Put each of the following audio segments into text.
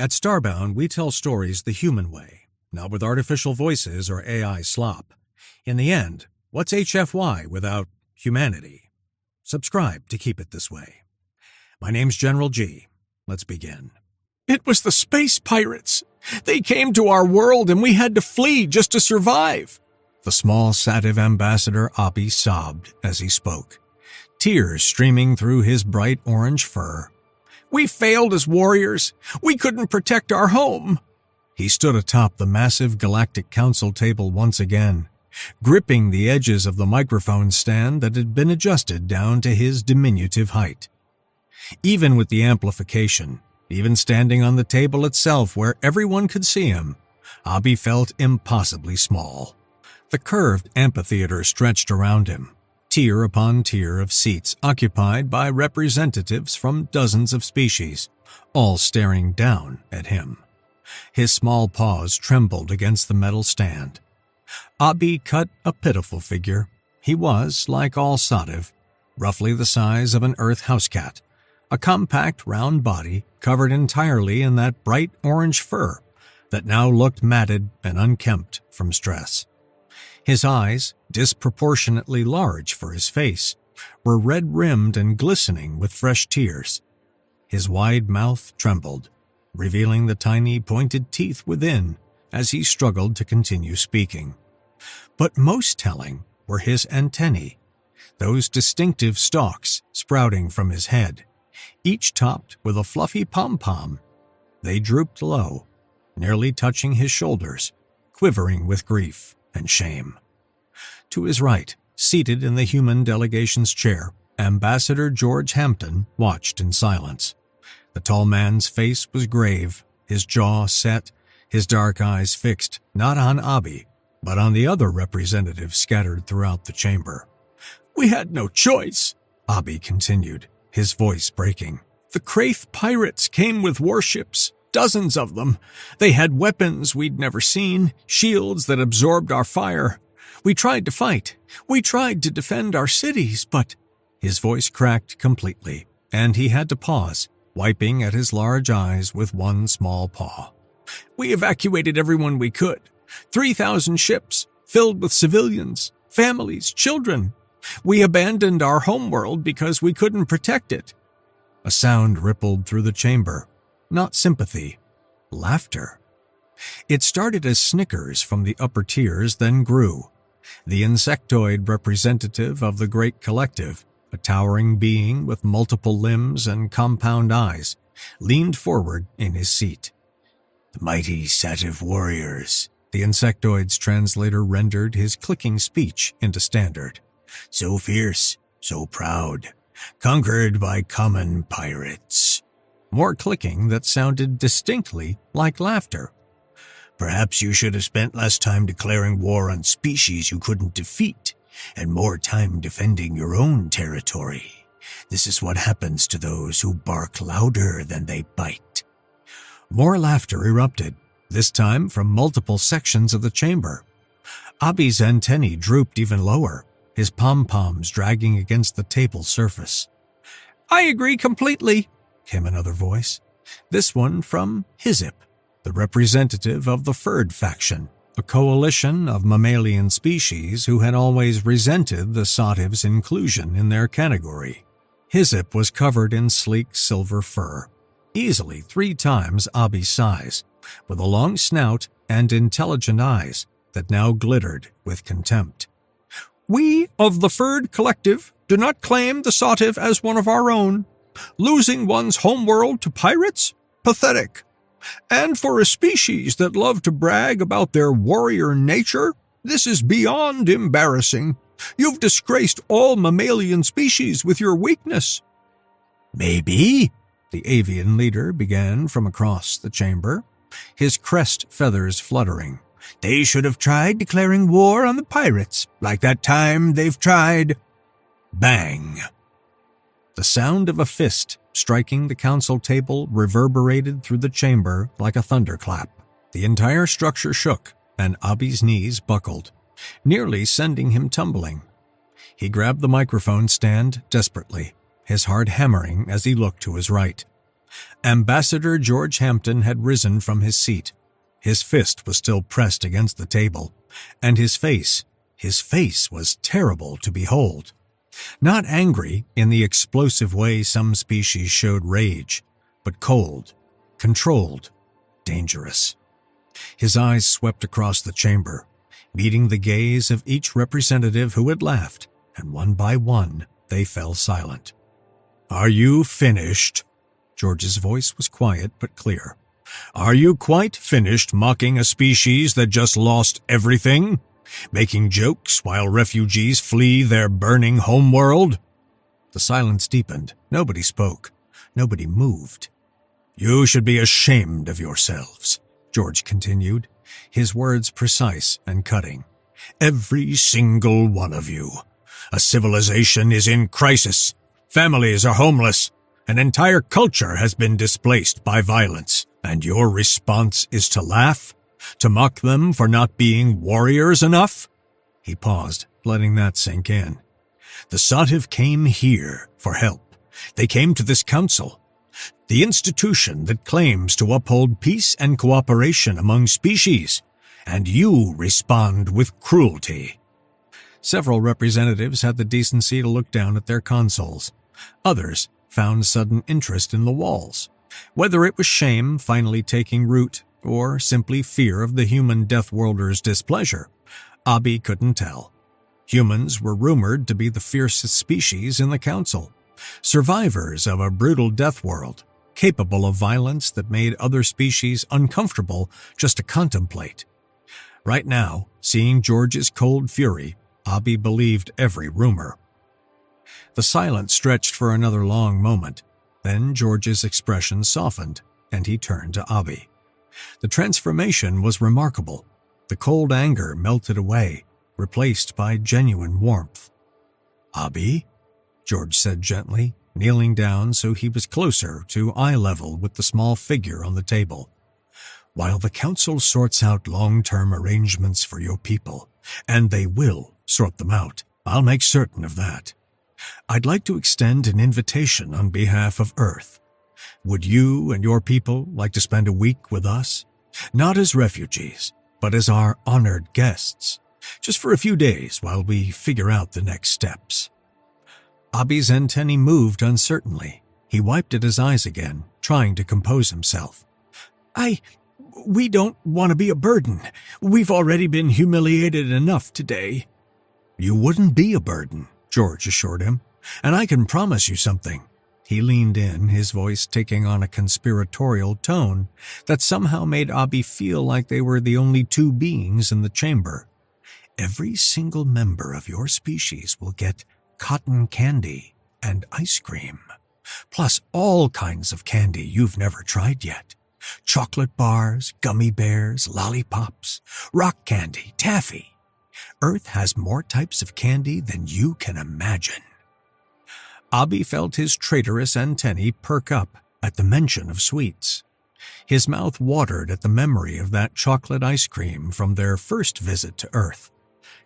At Starbound, we tell stories the human way, not with artificial voices or AI slop. In the end, what's HFY without humanity? Subscribe to keep it this way. My name's General G. Let's begin. It was the space pirates. They came to our world and we had to flee just to survive. The small Sativ ambassador Abi sobbed as he spoke, tears streaming through his bright orange fur. We failed as warriors. We couldn't protect our home. He stood atop the massive Galactic Council table once again, gripping the edges of the microphone stand that had been adjusted down to his diminutive height. Even with the amplification, even standing on the table itself where everyone could see him, Abi felt impossibly small. The curved amphitheater stretched around him, tier upon tier of seats occupied by representatives from dozens of species, all staring down at him. His small paws trembled against the metal stand. Abi cut a pitiful figure. He was, like all Sativ, roughly the size of an Earth housecat, a compact round body covered entirely in that bright orange fur that now looked matted and unkempt from stress. His eyes, disproportionately large for his face, were red-rimmed and glistening with fresh tears. His wide mouth trembled, revealing the tiny pointed teeth within as he struggled to continue speaking. But most telling were his antennae, those distinctive stalks sprouting from his head, each topped with a fluffy pom-pom. They drooped low, nearly touching his shoulders, quivering with grief and shame. To his right, seated in the human delegation's chair, Ambassador George Hampton watched in silence. The tall man's face was grave, his jaw set, his dark eyes fixed not on Abi, but on the other representatives scattered throughout the chamber. We had no choice, Abi continued, his voice breaking. The Kraith pirates came with warships, dozens of them. They had weapons we'd never seen, shields that absorbed our fire. We tried to fight. We tried to defend our cities, but... His voice cracked completely, and he had to pause, wiping at his large eyes with one small paw. We evacuated everyone we could. 3,000 ships, filled with civilians, families, children. We abandoned our homeworld because we couldn't protect it. A sound rippled through the chamber. Not sympathy. Laughter. It started as snickers from the upper tiers, then grew. The insectoid representative of the Great Collective, a towering being with multiple limbs and compound eyes, leaned forward in his seat. The mighty Sativ warriors, the insectoid's translator rendered his clicking speech into standard. So fierce, so proud, conquered by common pirates. More clicking that sounded distinctly like laughter. Perhaps you should have spent less time declaring war on species you couldn't defeat, and more time defending your own territory. This is what happens to those who bark louder than they bite. More laughter erupted, this time from multiple sections of the chamber. Abi's antennae drooped even lower, his pom-poms dragging against the table surface. I agree completely, came another voice, this one from Hizip, the representative of the Furred faction, a coalition of mammalian species who had always resented the Sativ's inclusion in their category. Hizip was covered in sleek silver fur, easily 3 times Abi's size, with a long snout and intelligent eyes that now glittered with contempt. We of the Furred Collective do not claim the Sativ as one of our own. Losing one's homeworld to pirates? Pathetic. And for a species that love to brag about their warrior nature, this is beyond embarrassing. You've disgraced all mammalian species with your weakness. Maybe, the avian leader began from across the chamber, his crest feathers fluttering. They should have tried declaring war on the pirates, like that time they've tried. Bang! The sound of a fist striking the council table reverberated through the chamber like a thunderclap. The entire structure shook, and Abi's knees buckled, nearly sending him tumbling. He grabbed the microphone stand desperately, his heart hammering as he looked to his right. Ambassador George Hampton had risen from his seat. His fist was still pressed against the table, and his face was terrible to behold. Not angry in the explosive way some species showed rage, but cold, controlled, dangerous. His eyes swept across the chamber, meeting the gaze of each representative who had laughed, and one by one they fell silent. "Are you finished?" George's voice was quiet but clear. "Are you quite finished mocking a species that just lost everything? Making jokes while refugees flee their burning homeworld?" The silence deepened. Nobody spoke. Nobody moved. "You should be ashamed of yourselves," George continued, his words precise and cutting. "Every single one of you. A civilization is in crisis. Families are homeless. An entire culture has been displaced by violence. And your response is to laugh? To mock them for not being warriors enough?" He paused, letting that sink in. "The Sativ came here for help. They came to this council, the institution that claims to uphold peace and cooperation among species, and you respond with cruelty." Several representatives had the decency to look down at their consoles. Others found sudden interest in the walls. Whether it was shame finally taking root, or simply fear of the human Death Worlder's displeasure, Abi couldn't tell. Humans were rumored to be the fiercest species in the council, survivors of a brutal death world, capable of violence that made other species uncomfortable just to contemplate. Right now, seeing George's cold fury, Abi believed every rumor. The silence stretched for another long moment. Then George's expression softened, and he turned to Abi. The transformation was remarkable. The cold anger melted away, replaced by genuine warmth. "Abi?" George said gently, kneeling down so he was closer to eye level with the small figure on the table. "While the council sorts out long-term arrangements for your people, and they will sort them out, I'll make certain of that, I'd like to extend an invitation on behalf of Earth. Would you and your people like to spend a week with us? Not as refugees, but as our honored guests. Just for a few days while we figure out the next steps." Abi's antennae moved uncertainly. He wiped at his eyes again, trying to compose himself. We don't want to be a burden. We've already been humiliated enough today." "You wouldn't be a burden," George assured him, "and I can promise you something." He leaned in, his voice taking on a conspiratorial tone that somehow made Abi feel like they were the only two beings in the chamber. "Every single member of your species will get cotton candy and ice cream, plus all kinds of candy you've never tried yet. Chocolate bars, gummy bears, lollipops, rock candy, taffy. Earth has more types of candy than you can imagine." Abi felt his traitorous antennae perk up at the mention of sweets. His mouth watered at the memory of that chocolate ice cream from their first visit to Earth.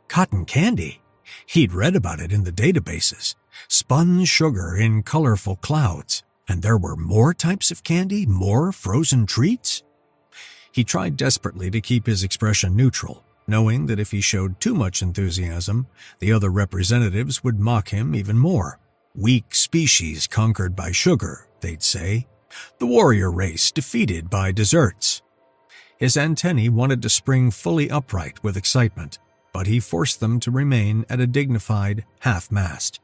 Cotton candy? He'd read about it in the databases. Spun sugar in colorful clouds. And there were more types of candy, more frozen treats? He tried desperately to keep his expression neutral, knowing that if he showed too much enthusiasm, the other representatives would mock him even more. Weak species conquered by sugar, they'd say. The warrior race defeated by desserts. His antennae wanted to spring fully upright with excitement, but he forced them to remain at a dignified half-mast.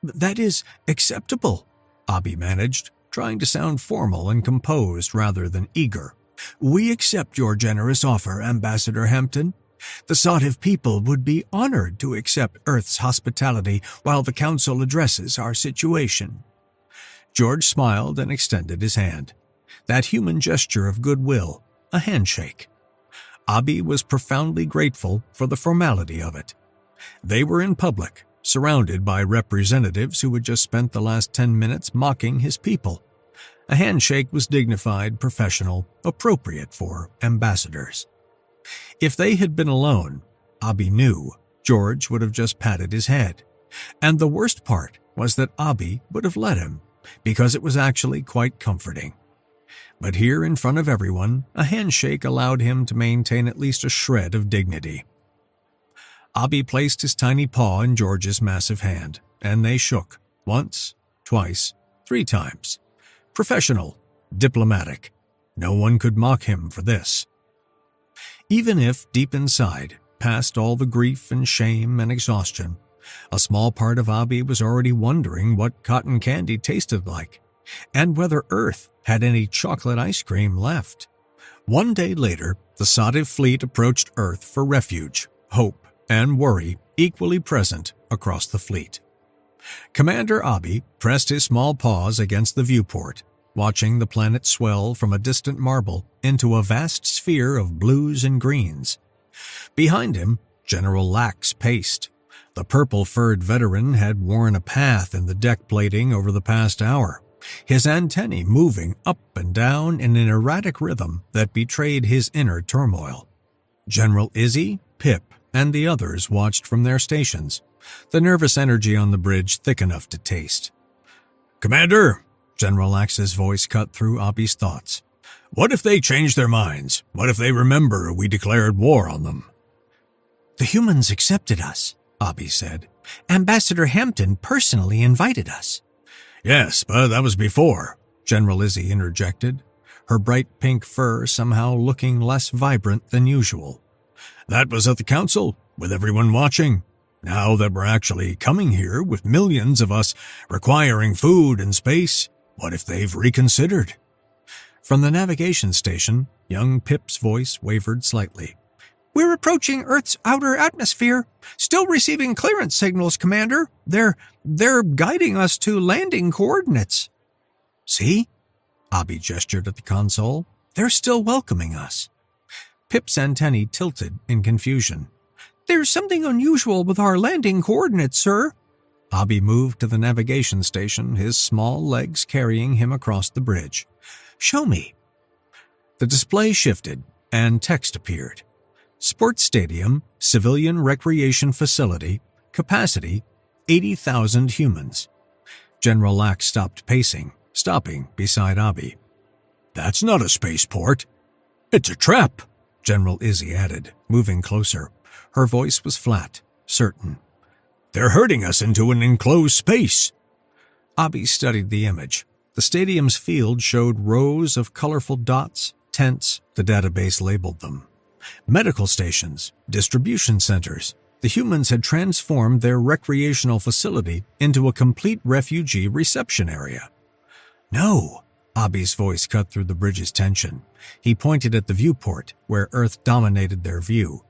"That is acceptable," Abi managed, trying to sound formal and composed rather than eager. "We accept your generous offer, Ambassador Hampton. The Sativ people would be honored to accept Earth's hospitality while the Council addresses our situation." George smiled and extended his hand. That human gesture of goodwill, a handshake. Abi was profoundly grateful for the formality of it. They were in public, surrounded by representatives who had just spent the last 10 minutes mocking his people. A handshake was dignified, professional, appropriate for ambassadors. If they had been alone, Abi knew George would have just patted his head. And the worst part was that Abi would have let him, because it was actually quite comforting. But here in front of everyone, a handshake allowed him to maintain at least a shred of dignity. Abi placed his tiny paw in George's massive hand, and they shook, once, twice, 3 times. Professional, diplomatic. No one could mock him for this. Even if, deep inside, past all the grief and shame and exhaustion, a small part of Abi was already wondering what cotton candy tasted like, and whether Earth had any chocolate ice cream left. One day later, the Sativ fleet approached Earth for refuge, hope, and worry equally present across the fleet. Commander Abi pressed his small paws against the viewport, watching the planet swell from a distant marble into a vast sphere of blues and greens. Behind him, General Lax paced. The purple-furred veteran had worn a path in the deck plating over the past hour, his antennae moving up and down in an erratic rhythm that betrayed his inner turmoil. General Izzy, Pip, and the others watched from their stations, the nervous energy on the bridge thick enough to taste. "Commander," General Lax's voice cut through Abi's thoughts. "What if they change their minds? What if they remember we declared war on them?" "The humans accepted us," Abi said. "Ambassador Hampton personally invited us." "Yes, but that was before," General Izzy interjected, her bright pink fur somehow looking less vibrant than usual. "That was at the council, with everyone watching. Now that we're actually coming here with millions of us requiring food and space, what if they've reconsidered?" From the navigation station, young Pip's voice wavered slightly. "We're approaching Earth's outer atmosphere. Still receiving clearance signals, Commander. They're guiding us to landing coordinates." "See?" Abi gestured at the console. "They're still welcoming us." Pip's antennae tilted in confusion. "There's something unusual with our landing coordinates, sir." Abi moved to the navigation station, his small legs carrying him across the bridge. "Show me." The display shifted, and text appeared. Sports Stadium, Civilian Recreation Facility, capacity 80,000 humans. General Lax stopped pacing, stopping beside Abi. "That's not a spaceport. It's a trap," General Izzy added, moving closer. Her voice was flat, certain. "They're herding us into an enclosed space." Abi studied the image. The stadium's field showed rows of colorful dots, tents, the database labeled them. Medical stations, distribution centers. The humans had transformed their recreational facility into a complete refugee reception area. "No," Abi's voice cut through the bridge's tension. He pointed at the viewport, where Earth dominated their view.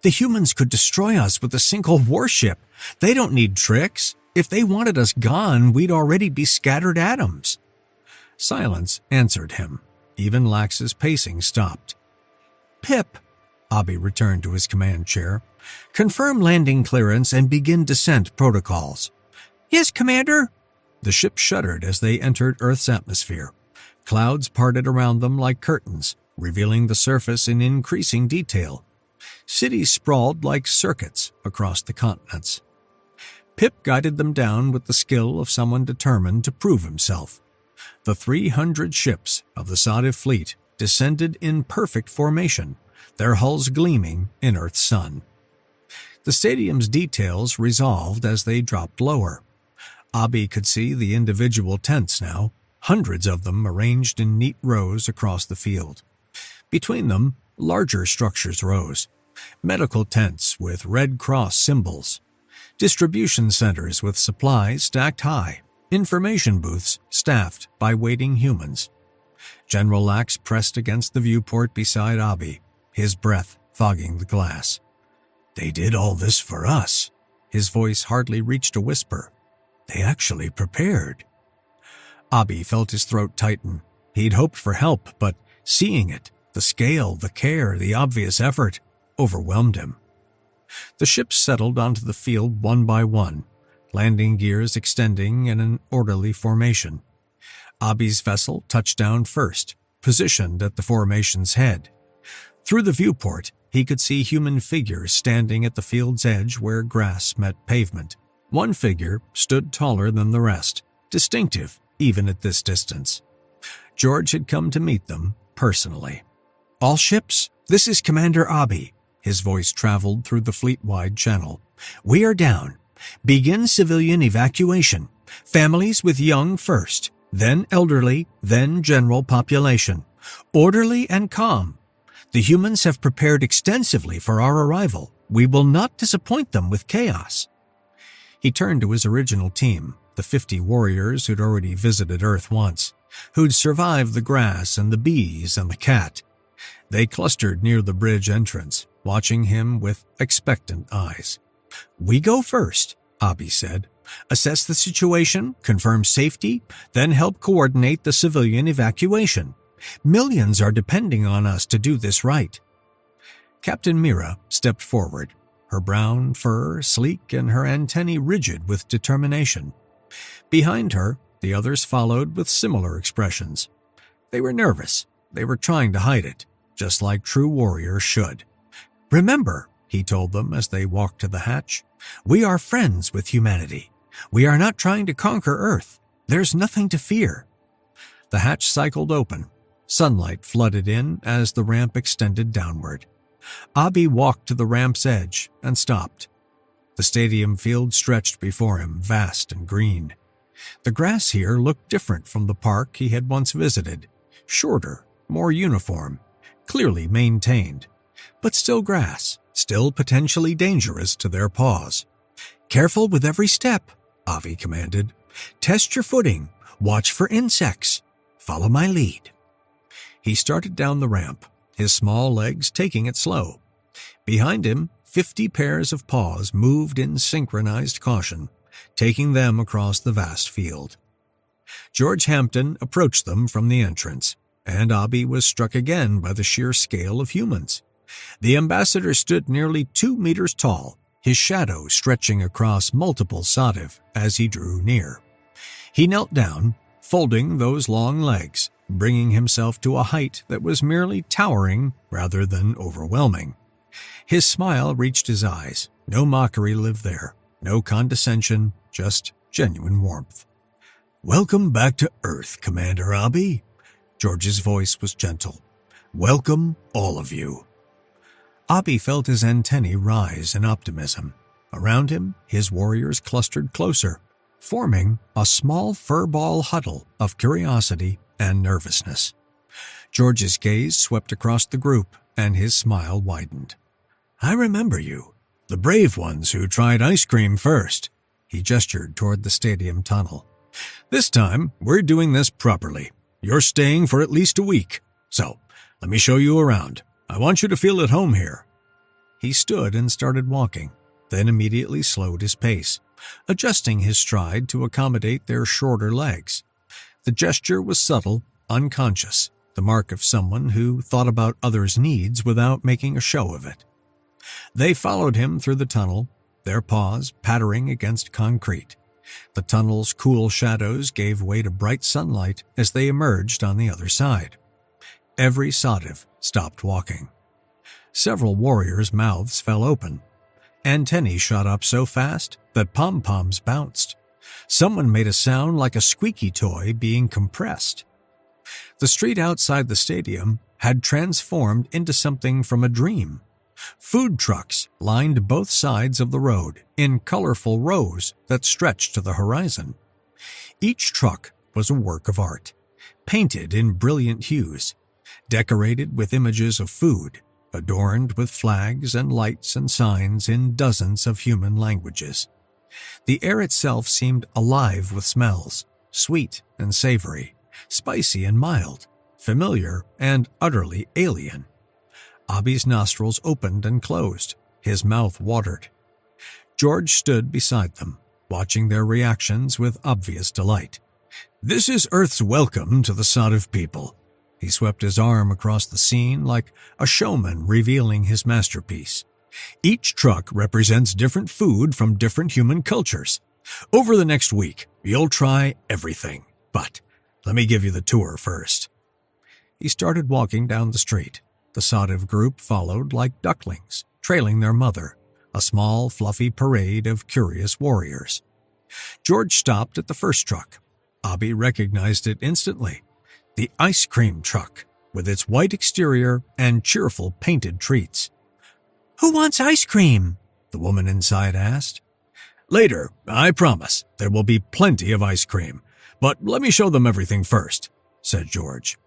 "The humans could destroy us with a single warship. They don't need tricks. If they wanted us gone, we'd already be scattered atoms." Silence answered him. Even Lax's pacing stopped. "Pip," Abi returned to his command chair. "Confirm landing clearance and begin descent protocols." "Yes, Commander." The ship shuddered as they entered Earth's atmosphere. Clouds parted around them like curtains, revealing the surface in increasing detail. Cities sprawled like circuits across the continents. Pip guided them down with the skill of someone determined to prove himself. The 300 ships of the Sativ fleet descended in perfect formation, their hulls gleaming in Earth's sun. The stadium's details resolved as they dropped lower. Abi could see the individual tents now, hundreds of them arranged in neat rows across the field. Between them, larger structures rose. Medical tents with Red Cross symbols. Distribution centers with supplies stacked high. Information booths staffed by waiting humans. General Lax pressed against the viewport beside Abi, his breath fogging the glass. "They did all this for us." His voice hardly reached a whisper. "They actually prepared." Abi felt his throat tighten. He'd hoped for help, but seeing it, the scale, the care, the obvious effort, overwhelmed him. The ships settled onto the field one by one, landing gears extending in an orderly formation. Abi's vessel touched down first, positioned at the formation's head. Through the viewport, he could see human figures standing at the field's edge where grass met pavement. One figure stood taller than the rest, distinctive, even at this distance. George had come to meet them personally. "All ships, this is Commander Abi." His voice traveled through the fleet-wide channel. "We are down. Begin civilian evacuation. Families with young first, then elderly, then general population. Orderly and calm. The humans have prepared extensively for our arrival. We will not disappoint them with chaos." He turned to his original team, the 50 warriors who'd already visited Earth once, who'd survived the grass and the bees and the cat. They clustered near the bridge entrance, watching him with expectant eyes. "We go first," Abi said. "Assess the situation, confirm safety, then help coordinate the civilian evacuation. Millions are depending on us to do this right." Captain Mira stepped forward, her brown fur sleek and her antennae rigid with determination. Behind her, the others followed with similar expressions. They were nervous. They were trying to hide it, just like true warriors should. "Remember," he told them as they walked to the hatch, "we are friends with humanity. We are not trying to conquer Earth. There's nothing to fear." The hatch cycled open. Sunlight flooded in as the ramp extended downward. Abi walked to the ramp's edge and stopped. The stadium field stretched before him, vast and green. The grass here looked different from the park he had once visited. Shorter, more uniform, clearly maintained. But still grass, still potentially dangerous to their paws. "Careful with every step," Avi commanded. "Test your footing. Watch for insects. Follow my lead." He started down the ramp, his small legs taking it slow. Behind him, 50 pairs of paws moved in synchronized caution, taking them across the vast field. George Hampton approached them from the entrance, and Abi was struck again by the sheer scale of humans. The ambassador stood nearly 2 meters tall, his shadow stretching across multiple sativ as he drew near. He knelt down, folding those long legs, bringing himself to a height that was merely towering rather than overwhelming. His smile reached his eyes. No mockery lived there, no condescension, just genuine warmth. "Welcome back to Earth, Commander Abi." George's voice was gentle. "Welcome, all of you." Abi felt his antennae rise in optimism. Around him, his warriors clustered closer, forming a small furball huddle of curiosity and nervousness. George's gaze swept across the group, and his smile widened. "I remember you, the brave ones who tried ice cream first." He gestured toward the stadium tunnel. "This time, we're doing this properly. You're staying for at least a week. So, let me show you around. I want you to feel at home here." He stood and started walking, then immediately slowed his pace, adjusting his stride to accommodate their shorter legs. The gesture was subtle, unconscious, the mark of someone who thought about others' needs without making a show of it. They followed him through the tunnel, their paws pattering against concrete. The tunnel's cool shadows gave way to bright sunlight as they emerged on the other side. Every sativ stopped walking. Several warriors' mouths fell open. Antennae shot up so fast that pom-poms bounced. Someone made a sound like a squeaky toy being compressed. The street outside the stadium had transformed into something from a dream. Food trucks lined both sides of the road in colorful rows that stretched to the horizon. Each truck was a work of art, painted in brilliant hues, decorated with images of food, adorned with flags and lights and signs in dozens of human languages. The air itself seemed alive with smells, sweet and savory, spicy and mild, familiar and utterly alien. Abi's nostrils opened and closed, his mouth watered. George stood beside them, watching their reactions with obvious delight. "This is Earth's welcome to the sativ people." He swept his arm across the scene like a showman revealing his masterpiece. "Each truck represents different food from different human cultures. Over the next week, you'll try everything. But let me give you the tour first." He started walking down the street. The sativ group followed like ducklings, trailing their mother, a small, fluffy parade of curious warriors. George stopped at the first truck. Abby recognized it instantly. The ice cream truck, with its white exterior and cheerful painted treats. "Who wants ice cream?" the woman inside asked. "Later, I promise. There will be plenty of ice cream. But let me show them everything first," said George.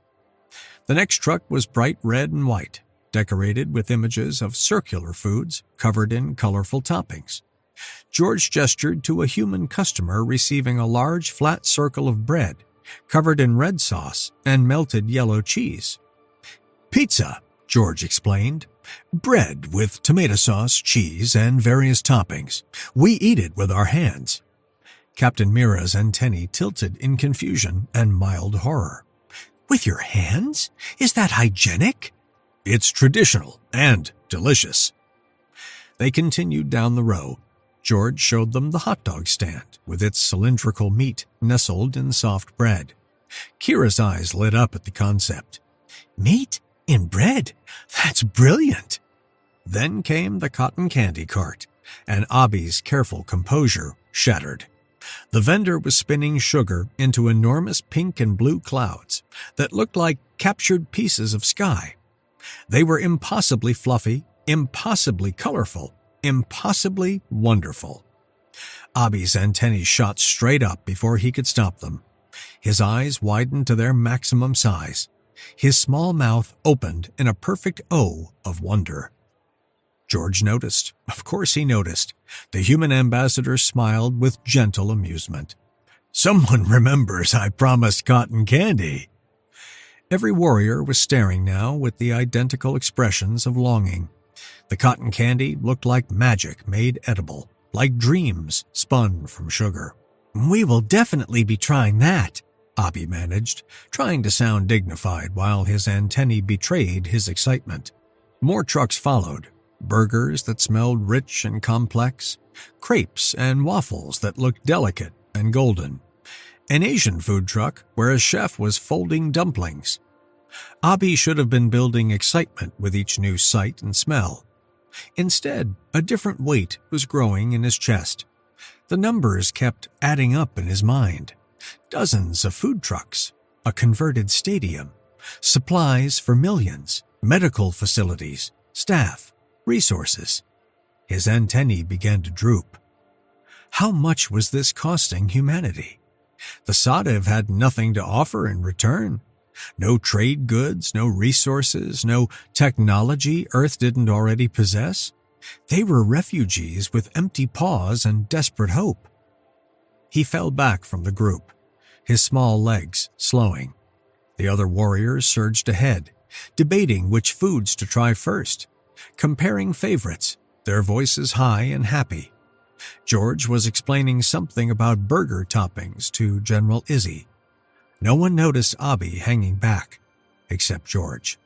The next truck was bright red and white, decorated with images of circular foods covered in colorful toppings. George gestured to a human customer receiving a large flat circle of bread covered in red sauce and melted yellow cheese. "Pizza," George explained. "Bread with tomato sauce, cheese, and various toppings. We eat it with our hands." Captain Mira's antennae tilted in confusion and mild horror. "With your hands? Is that hygienic?" "It's traditional and delicious." They continued down the row. George showed them the hot dog stand with its cylindrical meat nestled in soft bread. Kira's eyes lit up at the concept. "Meat in bread? That's brilliant." Then came the cotton candy cart, and Abby's careful composure shattered. The vendor was spinning sugar into enormous pink and blue clouds that looked like captured pieces of sky. They were impossibly fluffy, impossibly colorful, impossibly wonderful. Abby's antennae shot straight up before he could stop them. His eyes widened to their maximum size. His small mouth opened in a perfect O of wonder. George noticed. Of course he noticed. The human ambassador smiled with gentle amusement. "Someone remembers I promised cotton candy." Every warrior was staring now with the identical expressions of longing. The cotton candy looked like magic made edible, like dreams spun from sugar. "We will definitely be trying that," Abby managed, trying to sound dignified while his antennae betrayed his excitement. More trucks followed. Burgers that smelled rich and complex, crepes and waffles that looked delicate and golden, an Asian food truck where a chef was folding dumplings. Abby should have been building excitement with each new sight and smell. Instead, a different weight was growing in his chest. The numbers kept adding up in his mind. Dozens of food trucks, a converted stadium, supplies for millions, medical facilities, staff, resources. His antennae began to droop. How much was this costing humanity? The Sadiv had nothing to offer in return. No trade goods, no resources, no technology Earth didn't already possess. They were refugees with empty paws and desperate hope. He fell back from the group, his small legs slowing. The other warriors surged ahead, debating which foods to try first, comparing favorites, their voices high and happy. George was explaining something about burger toppings to General Izzy. No one noticed Abby hanging back, except George.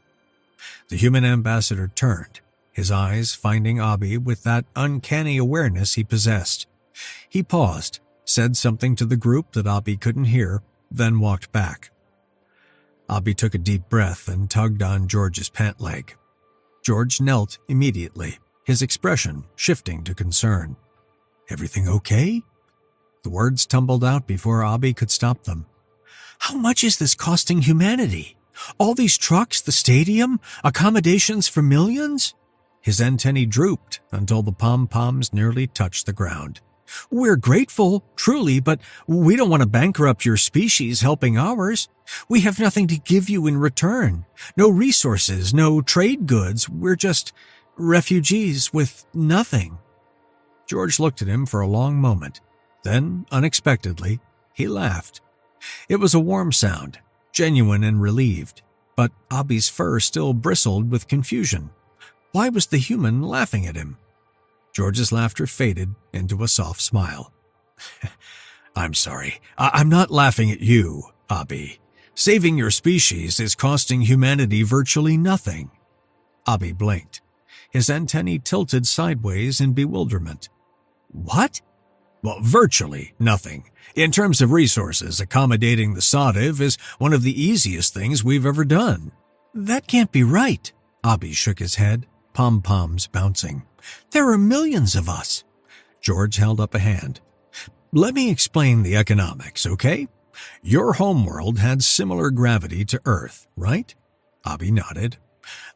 The human ambassador turned, his eyes finding Abby with that uncanny awareness he possessed. He paused, said something to the group that Abby couldn't hear, then walked back. Abby took a deep breath and tugged on George's pant leg. George knelt immediately, his expression shifting to concern. "Everything okay?" The words tumbled out before Abby could stop them. "How much is this costing humanity? All these trucks, the stadium, accommodations for millions?" His antennae drooped until the pom-poms nearly touched the ground. "We're grateful, truly, but we don't want to bankrupt your species helping ours. We have nothing to give you in return. No resources, no trade goods. We're just refugees with nothing." George looked at him for a long moment. Then, unexpectedly, he laughed. It was a warm sound, genuine and relieved, but Abby's fur still bristled with confusion. Why was the human laughing at him? George's laughter faded into a soft smile. "I'm sorry. I'm not laughing at you, Abby. Saving your species is costing humanity virtually nothing." Abby blinked. His antennae tilted sideways in bewilderment. "What?" "Well, virtually nothing. In terms of resources, accommodating the Sadiv is one of the easiest things we've ever done." "That can't be right." Abby shook his head, pom-poms bouncing. "There are millions of us." George held up a hand. "Let me explain the economics, okay? Your homeworld had similar gravity to Earth, right? Abby nodded.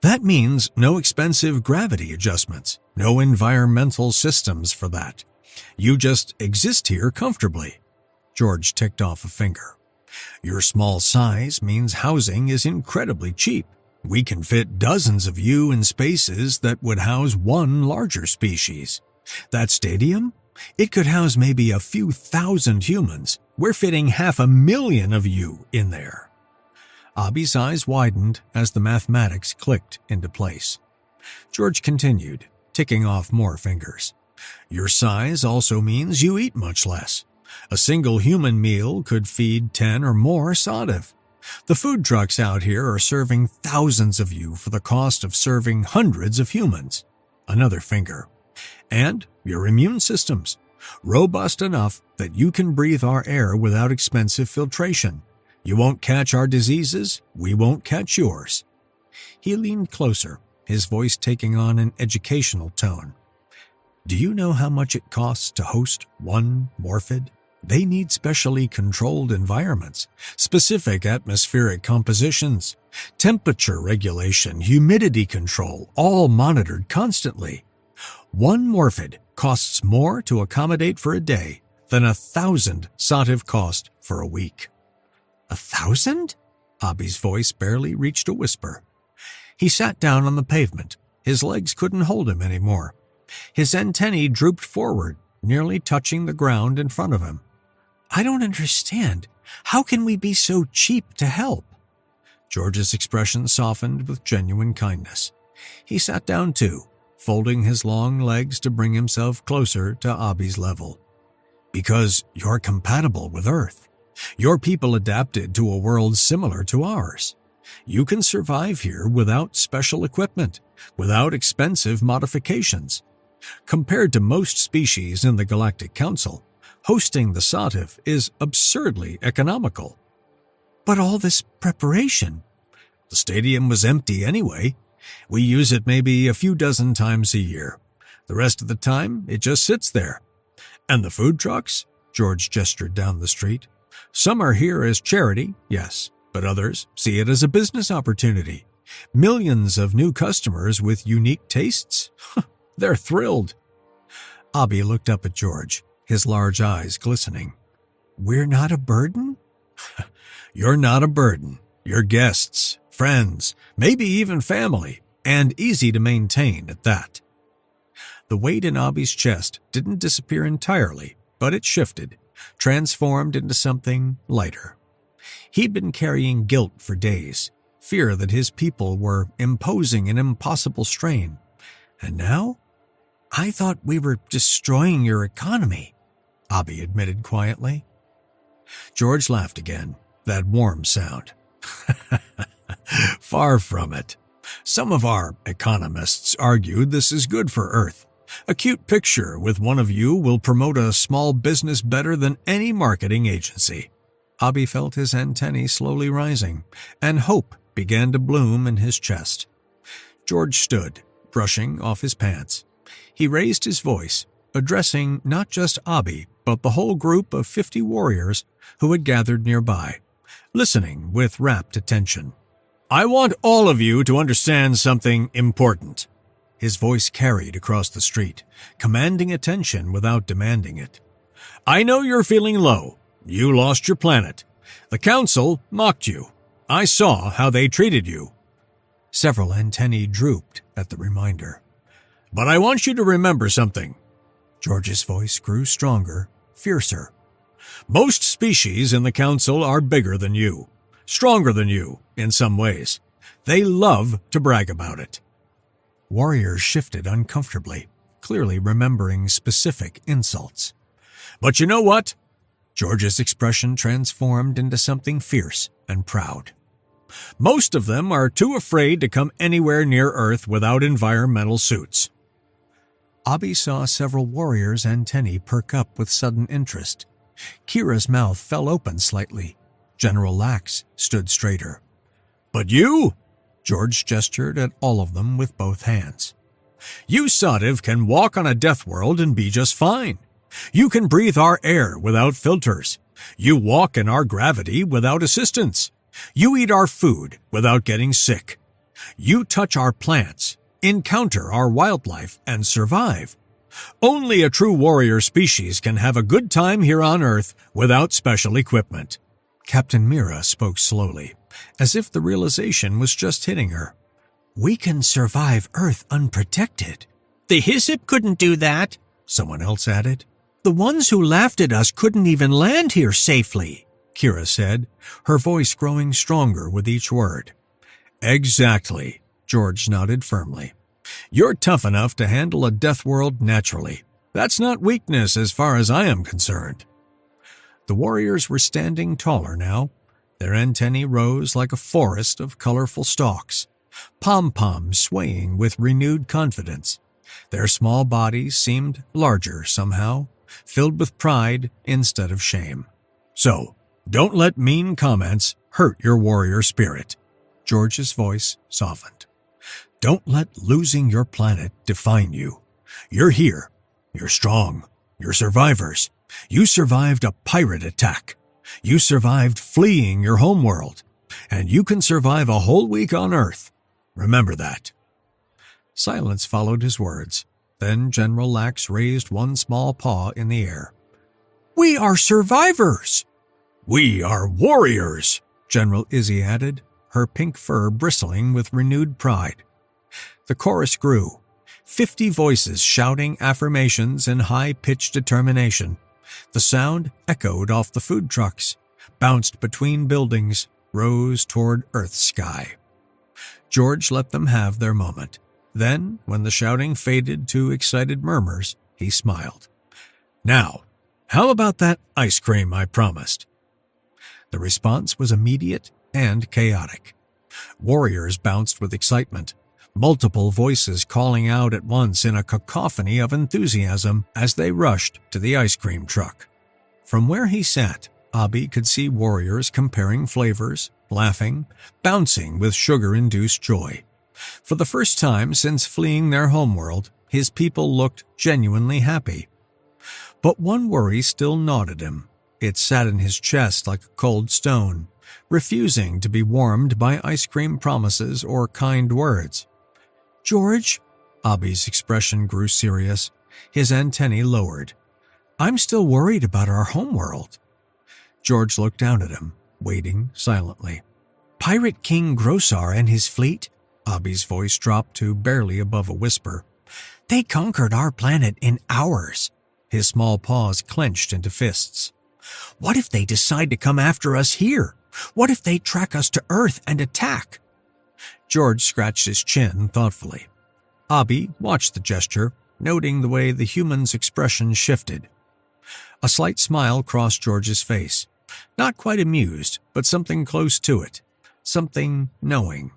That means no expensive gravity adjustments, no environmental systems for that. You just exist here comfortably. George ticked off a finger. Your small size means housing is incredibly cheap. We can fit dozens of you in spaces that would house one larger species. That stadium? It could house maybe a few thousand humans. We're fitting 500,000 of you in there. Abby's eyes widened as the mathematics clicked into place. George continued, ticking off more fingers. Your size also means you eat much less. A single human meal could feed 10 or more Sativ. The food trucks out here are serving thousands of you for the cost of serving hundreds of humans. Another finger. And your immune systems, robust enough that you can breathe our air without expensive filtration. You won't catch our diseases, we won't catch yours. He leaned closer, his voice taking on an educational tone. Do you know how much it costs to host one morphid? They need specially controlled environments, specific atmospheric compositions, temperature regulation, humidity control, all monitored constantly. One morphid costs more to accommodate for a day than 1,000 Sativ cost for a week. 1,000? Abby's voice barely reached a whisper. He sat down on the pavement. His legs couldn't hold him anymore. His antennae drooped forward, nearly touching the ground in front of him. I don't understand. How can we be so cheap to help? George's expression softened with genuine kindness. He sat down too, folding his long legs to bring himself closer to Abby's level. Because you're compatible with Earth. Your people adapted to a world similar to ours. You can survive here without special equipment, without expensive modifications. Compared to most species in the Galactic Council, hosting the Sativ is absurdly economical. But all this preparation. The stadium was empty anyway. We use it maybe a few dozen times a year. The rest of the time, it just sits there. And the food trucks? George gestured down the street. Some are here as charity, yes, but others see it as a business opportunity. Millions of new customers with unique tastes? They're thrilled. Abby looked up at George, his large eyes glistening. We're not a burden? You're not a burden. You're guests, friends, maybe even family, and easy to maintain at that. The weight in Abby's chest didn't disappear entirely, but it shifted, transformed into something lighter. He'd been carrying guilt for days, fear that his people were imposing an impossible strain. And now? I thought we were destroying your economy, Abby admitted quietly. George laughed again, that warm sound. Far from it. Some of our economists argued this is good for Earth. A cute picture with one of you will promote a small business better than any marketing agency. Abby felt his antennae slowly rising, and hope began to bloom in his chest. George stood, brushing off his pants. He raised his voice, addressing not just Abby, but the whole group of 50 warriors who had gathered nearby, listening with rapt attention. I want all of you to understand something important. His voice carried across the street, commanding attention without demanding it. I know you're feeling low. You lost your planet. The Council mocked you. I saw how they treated you. Several antennae drooped at the reminder. But I want you to remember something. George's voice grew stronger, fiercer. Most species in the Council are bigger than you, stronger than you in some ways. They love to brag about it. Warriors shifted uncomfortably, clearly remembering specific insults. But you know what? George's expression transformed into something fierce and proud. Most of them are too afraid to come anywhere near Earth without environmental suits. Abby saw several warriors' antennae perk up with sudden interest. Kira's mouth fell open slightly. General Lax stood straighter. But you? George gestured at all of them with both hands. You Sativ can walk on a death world and be just fine. You can breathe our air without filters. You walk in our gravity without assistance. You eat our food without getting sick. You touch our plants, encounter our wildlife, and survive. Only a true warrior species can have a good time here on Earth without special equipment." Captain Mira spoke slowly, as if the realization was just hitting her. "We can survive Earth unprotected." "The Hyssop couldn't do that," someone else added. "The ones who laughed at us couldn't even land here safely," Kira said, her voice growing stronger with each word. "Exactly," George nodded firmly. "You're tough enough to handle a death world naturally. That's not weakness as far as I am concerned." The warriors were standing taller now. Their antennae rose like a forest of colorful stalks, pom-poms swaying with renewed confidence. Their small bodies seemed larger somehow, filled with pride instead of shame. "So, don't let mean comments hurt your warrior spirit." George's voice softened. "Don't let losing your planet define you. You're here. You're strong. You're survivors. You survived a pirate attack. You survived fleeing your homeworld. And you can survive a whole week on Earth. Remember that." Silence followed his words. Then General Lax raised one small paw in the air. "We are survivors!" "We are warriors!" General Izzy added, her pink fur bristling with renewed pride. The chorus grew, 50 voices shouting affirmations in high-pitched determination. The sound echoed off the food trucks, bounced between buildings, rose toward Earth's sky. George let them have their moment. Then, when the shouting faded to excited murmurs, he smiled. "Now, how about that ice cream I promised?" The response was immediate and chaotic. Warriors bounced with excitement, multiple voices calling out at once in a cacophony of enthusiasm as they rushed to the ice cream truck. From where he sat, Abi could see warriors comparing flavors, laughing, bouncing with sugar-induced joy. For the first time since fleeing their homeworld, his people looked genuinely happy. But one worry still gnawed at him. It sat in his chest like a cold stone, refusing to be warmed by ice cream promises or kind words. "George," Abi's expression grew serious, his antennae lowered. "I'm still worried about our homeworld." George looked down at him, waiting silently. "Pirate King Grossar and his fleet," Abi's voice dropped to barely above a whisper. "They conquered our planet in hours." His small paws clenched into fists. "What if they decide to come after us here? What if they track us to Earth and attack?" George scratched his chin thoughtfully. Abi watched the gesture, noting the way the human's expression shifted. A slight smile crossed George's face. Not quite amused, but something close to it. Something knowing.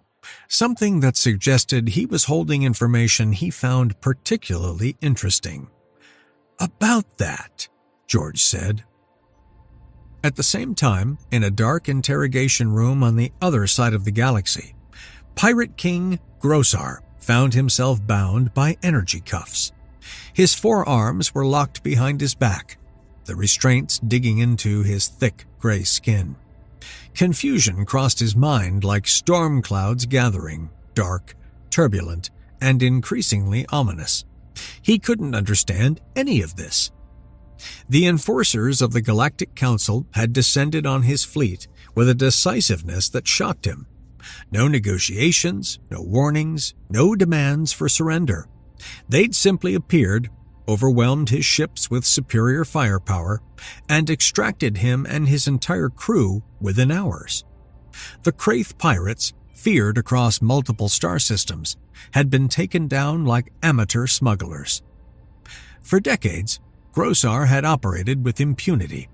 Something that suggested he was holding information he found particularly interesting. "About that," George said. At the same time, in a dark interrogation room on the other side of the galaxy, Pirate King Grossar found himself bound by energy cuffs. His forearms were locked behind his back, the restraints digging into his thick gray skin. Confusion crossed his mind like storm clouds gathering, dark, turbulent, and increasingly ominous. He couldn't understand any of this. The enforcers of the Galactic Council had descended on his fleet with a decisiveness that shocked him. No negotiations, no warnings, no demands for surrender. They'd simply appeared, overwhelmed his ships with superior firepower, and extracted him and his entire crew within hours. The Kraith pirates, feared across multiple star systems, had been taken down like amateur smugglers. For decades, Grossar had operated with impunity.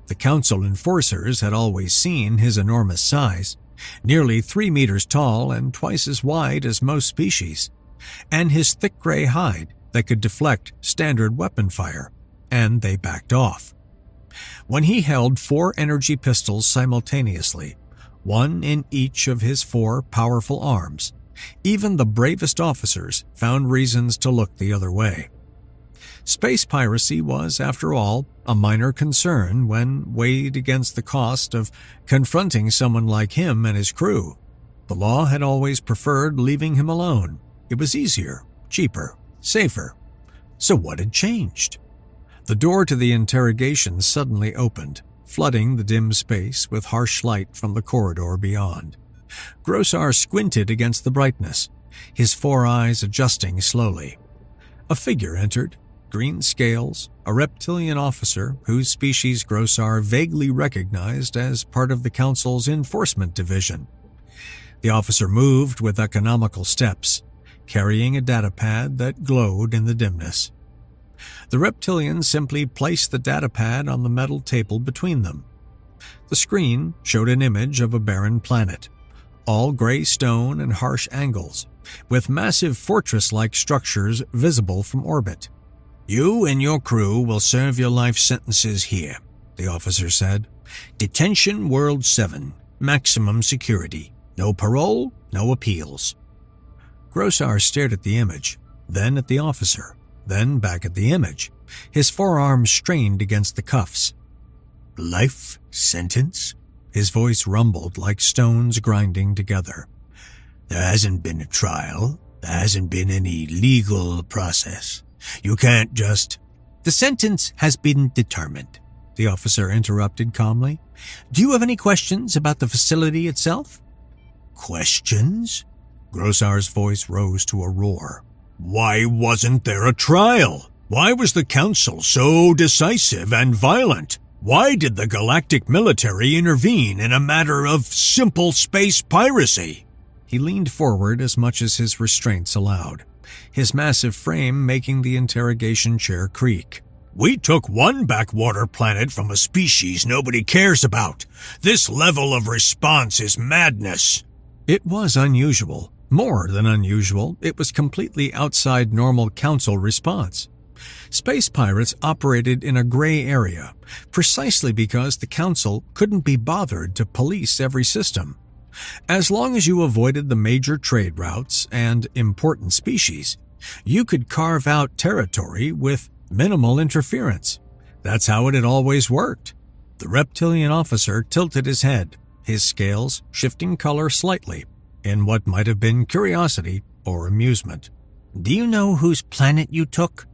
The Council enforcers had always seen his enormous size, nearly 3 meters tall and twice as wide as most species, and his thick gray hide that could deflect standard weapon fire, and they backed off. When he held 4 energy pistols simultaneously, one in each of his 4 powerful arms, even the bravest officers found reasons to look the other way. Space piracy was, after all, a minor concern when weighed against the cost of confronting someone like him and his crew. The law had always preferred leaving him alone. It was easier, cheaper, safer. So what had changed? The door to the interrogation suddenly opened, flooding the dim space with harsh light from the corridor beyond. Grossar squinted against the brightness, his four eyes adjusting slowly. A figure entered, green scales, a reptilian officer whose species Grossar vaguely recognized as part of the Council's enforcement division. The officer moved with economical steps, carrying a datapad that glowed in the dimness. The reptilian simply placed the datapad on the metal table between them. The screen showed an image of a barren planet, all gray stone and harsh angles, with massive fortress-like structures visible from orbit. "You and your crew will serve your life sentences here," the officer said. "Detention World 7, maximum security. No parole, no appeals." Grossar stared at the image, then at the officer, then back at the image, his forearms strained against the cuffs. "Life sentence?" His voice rumbled like stones grinding together. "There hasn't been a trial. There hasn't been any legal process. You can't just—" "The sentence has been determined," the officer interrupted calmly. "Do you have any questions about the facility itself?" "Questions?" Grossar's voice rose to a roar. "Why wasn't there a trial? Why was the Council so decisive and violent? Why did the galactic military intervene in a matter of simple space piracy?" He leaned forward as much as his restraints allowed, his massive frame making the interrogation chair creak. "We took one backwater planet from a species nobody cares about. This level of response is madness." It was unusual. More than unusual, it was completely outside normal Council response. Space pirates operated in a gray area, precisely because the Council couldn't be bothered to police every system. As long as you avoided the major trade routes and important species, you could carve out territory with minimal interference. That's how it had always worked. The reptilian officer tilted his head, his scales shifting color slightly, in what might have been curiosity or amusement. "Do you know whose planet you took?"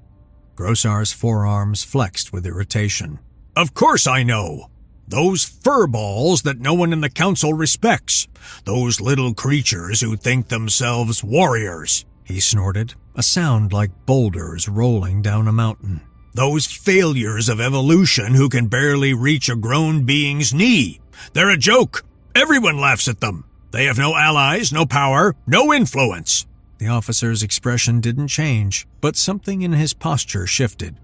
Grossar's forearms flexed with irritation. "Of course I know! Those furballs that no one in the Council respects. Those little creatures who think themselves warriors," he snorted, a sound like boulders rolling down a mountain. "Those failures of evolution who can barely reach a grown being's knee. They're a joke. Everyone laughs at them. They have no allies, no power, no influence." The officer's expression didn't change, but something in his posture shifted.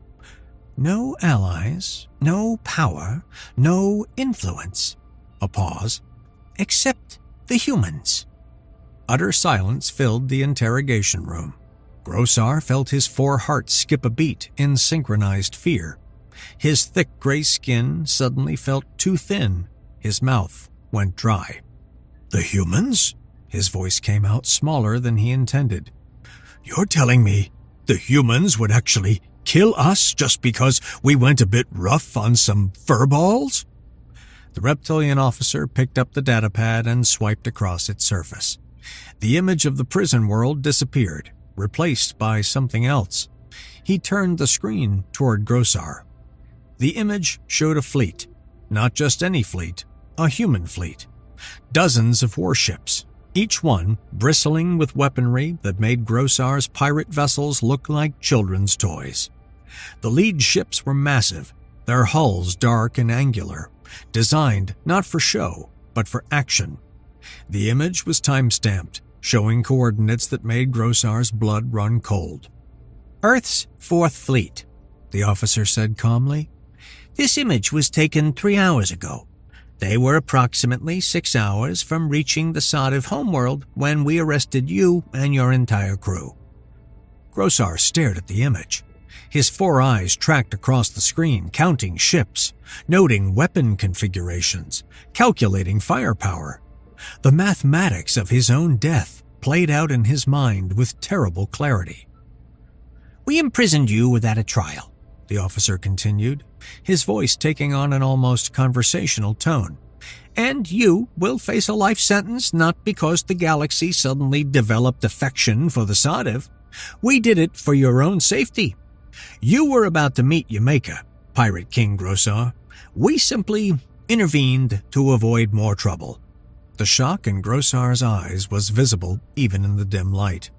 "No allies, no power, no influence." A pause. "Except the humans." Utter silence filled the interrogation room. Grossar felt his four hearts skip a beat in synchronized fear. His thick gray skin suddenly felt too thin. His mouth went dry. "The humans?" His voice came out smaller than he intended. "You're telling me the humans would actually kill us just because we went a bit rough on some furballs?" The reptilian officer picked up the datapad and swiped across its surface. The image of the prison world disappeared, replaced by something else. He turned the screen toward Grossar. The image showed a fleet. Not just any fleet, a human fleet. Dozens of warships, each one bristling with weaponry that made Grossar's pirate vessels look like children's toys. The lead ships were massive, their hulls dark and angular, designed not for show, but for action. The image was time-stamped, showing coordinates that made Grossar's blood run cold. "Earth's Fourth Fleet," the officer said calmly. "This image was taken 3 hours ago. They were approximately 6 hours from reaching the Scifi homeworld when we arrested you and your entire crew." Grossar stared at the image. His four eyes tracked across the screen, counting ships, noting weapon configurations, calculating firepower. The mathematics of his own death played out in his mind with terrible clarity. We imprisoned you without a trial," the officer continued, his voice taking on an almost conversational tone. "And you will face a life sentence not because the galaxy suddenly developed affection for the Sativ. We did it for your own safety. You were about to meet Yameka, Pirate King Grossar. We simply intervened to avoid more trouble." The shock in Grossar's eyes was visible even in the dim light.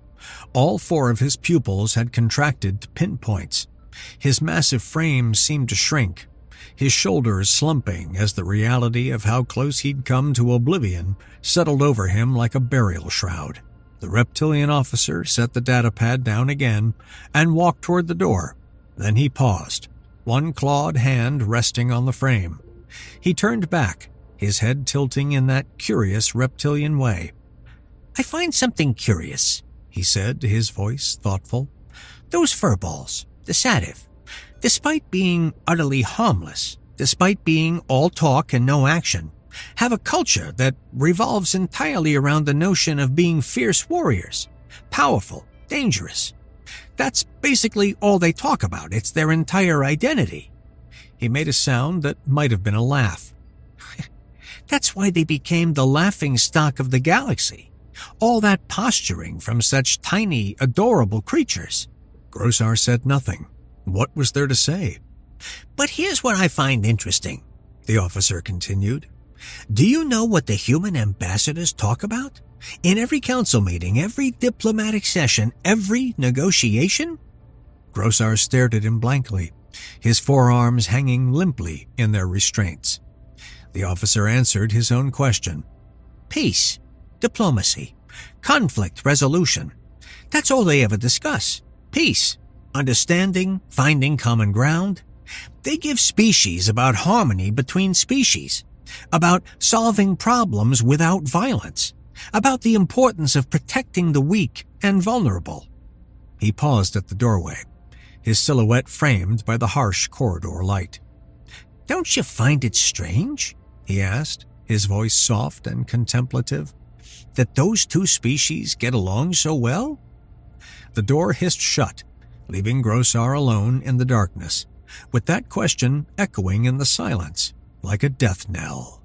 All 4 of his pupils had contracted to pinpoints. His massive frame seemed to shrink, his shoulders slumping as the reality of how close he'd come to oblivion settled over him like a burial shroud. The reptilian officer set the datapad down again and walked toward the door. Then he paused, one clawed hand resting on the frame. He turned back, his head tilting in that curious reptilian way. "I find something curious," he said, his voice thoughtful. "Those furballs, the Sativ, despite being utterly harmless, despite being all talk and no action, have a culture that revolves entirely around the notion of being fierce warriors, powerful, dangerous. That's basically all they talk about. It's their entire identity." He made a sound that might have been a laugh. "That's why they became the laughingstock of the galaxy. All that posturing from such tiny, adorable creatures." Grossar said nothing. What was there to say? "But here's what I find interesting," the officer continued. "Do you know what the human ambassadors talk about? In every council meeting, every diplomatic session, every negotiation?" Grossar stared at him blankly, his forearms hanging limply in their restraints. The officer answered his own question. "Peace, diplomacy, conflict resolution. That's all they ever discuss. Peace, understanding, finding common ground. They give species about harmony between species, about solving problems without violence, about the importance of protecting the weak and vulnerable." He paused at the doorway, his silhouette framed by the harsh corridor light. "Don't you find it strange," he asked, his voice soft and contemplative, "that those 2 species get along so well?" The door hissed shut, leaving Grossar alone in the darkness, with that question echoing in the silence like a death knell.